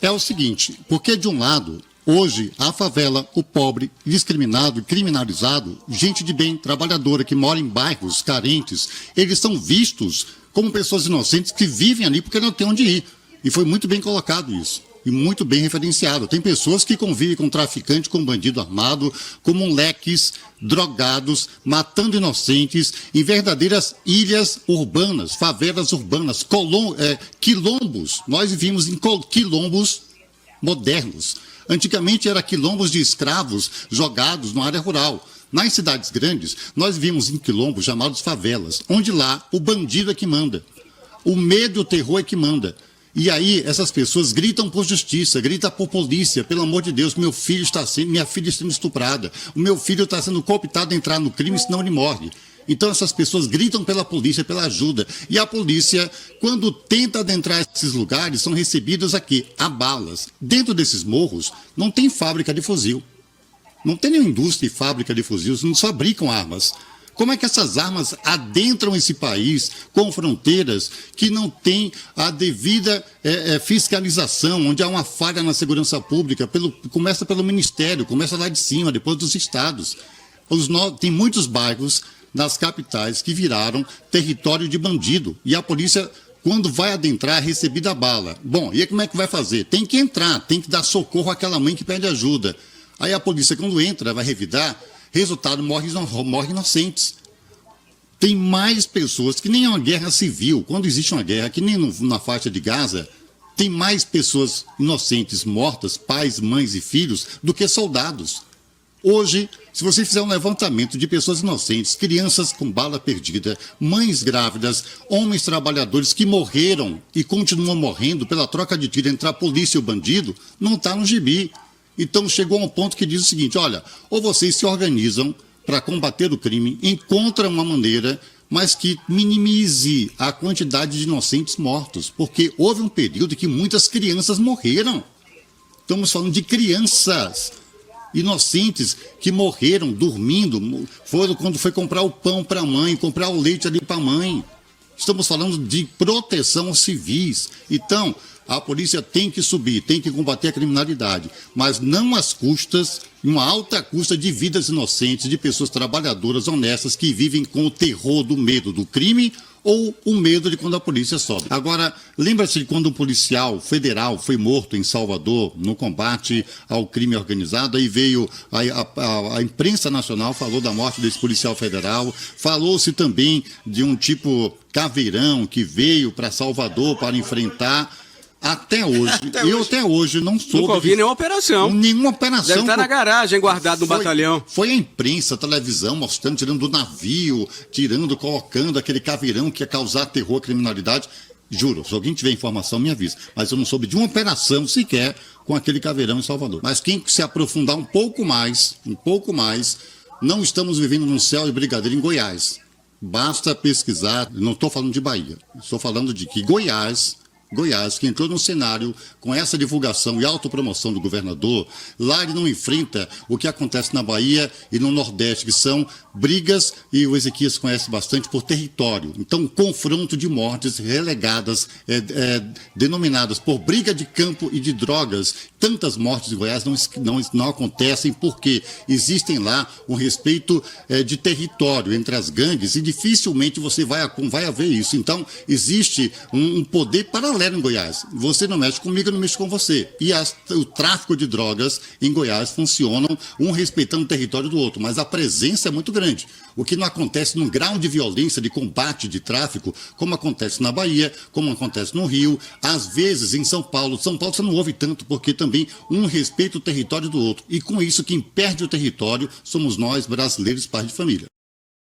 É o seguinte, porque de um lado, hoje, a favela, o pobre, discriminado, criminalizado, gente de bem, trabalhadora, que mora em bairros carentes, eles são vistos como pessoas inocentes que vivem ali porque não tem onde ir. E foi muito bem colocado isso. E muito bem referenciado. Tem pessoas que convivem com traficante, com bandido armado, com moleques drogados, matando inocentes, em verdadeiras ilhas urbanas, favelas urbanas, quilombos. Nós vivíamos em quilombos modernos. Antigamente era quilombos de escravos jogados na área rural. Nas cidades grandes, nós vimos em quilombos chamados favelas, onde lá o bandido é que manda. O medo e o terror é que manda. E aí essas pessoas gritam por justiça, gritam por polícia, pelo amor de Deus, minha filha está sendo estuprada, o meu filho está sendo cooptado a entrar no crime, senão ele morre. Então essas pessoas gritam pela polícia, pela ajuda. E a polícia, quando tenta adentrar esses lugares, são recebidas aqui, a balas. Dentro desses morros não tem fábrica de fuzil. Não tem nenhuma indústria e fábrica de fuzil, não fabricam armas. Como é que essas armas adentram esse país com fronteiras que não têm a devida fiscalização, onde há uma falha na segurança pública? Começa pelo Ministério, começa lá de cima, depois dos estados. Tem muitos bairros nas capitais que viraram território de bandido. E a polícia, quando vai adentrar, é recebida a bala. Bom, e aí como é que vai fazer? Tem que entrar, tem que dar socorro àquela mãe que pede ajuda. Aí a polícia, quando entra, vai revidar, resultado, morre inocentes. Tem mais pessoas, que nem é uma guerra civil. Quando existe uma guerra, que nem na faixa de Gaza, tem mais pessoas inocentes mortas, pais, mães e filhos, do que soldados. Hoje, se você fizer um levantamento de pessoas inocentes, crianças com bala perdida, mães grávidas, homens trabalhadores que morreram e continuam morrendo pela troca de tiro entre a polícia e o bandido, não está no gibi. Então chegou a um ponto que diz o seguinte, olha, ou vocês se organizam para combater o crime, encontram uma maneira, mas que minimize a quantidade de inocentes mortos, porque houve um período em que muitas crianças morreram. Estamos falando de crianças inocentes que morreram dormindo, foram quando foi comprar o pão para a mãe, comprar o leite ali para a mãe. Estamos falando de proteção aos civis. Então, a polícia tem que subir, tem que combater a criminalidade, mas não às custas, uma alta custa de vidas inocentes, de pessoas trabalhadoras, honestas, que vivem com o terror do medo do crime ou o medo de quando a polícia sobe. Agora, lembra-se de quando um policial federal foi morto em Salvador no combate ao crime organizado, aí veio a imprensa nacional, falou da morte desse policial federal, falou-se também de um tipo caveirão que veio para Salvador para enfrentar. Até hoje não soube. Nunca ouvi nenhuma operação. Nenhuma operação. Deve estar na garagem, guardado no batalhão. Foi a imprensa, a televisão, mostrando, tirando do navio, colocando aquele caveirão que ia causar terror à criminalidade. Juro, se alguém tiver informação, me avisa. Mas eu não soube de uma operação sequer com aquele caveirão em Salvador. Mas quem se aprofundar um pouco mais, não estamos vivendo num céu de brigadeiro em Goiás. Basta pesquisar, não estou falando de Bahia, estou falando de que Goiás, que entrou no cenário com essa divulgação e autopromoção do governador, lá ele não enfrenta o que acontece na Bahia e no Nordeste, que são brigas, e o Ezequias conhece bastante, por território. Então, confronto de mortes relegadas, denominadas por briga de campo e de drogas. Tantas mortes em Goiás não acontecem porque existem lá um respeito de território entre as gangues e dificilmente você vai haver isso. Então, existe um poder paralelo em Goiás. Você não mexe comigo, eu não mexo com você. E o tráfico de drogas em Goiás funcionam, um respeitando o território do outro, mas a presença é muito grande. O que não acontece num grau de violência, de combate, de tráfico, como acontece na Bahia, como acontece no Rio, às vezes em São Paulo. São Paulo você não ouve tanto, porque também um respeita o território do outro. E com isso, quem perde o território somos nós, brasileiros, pais de família.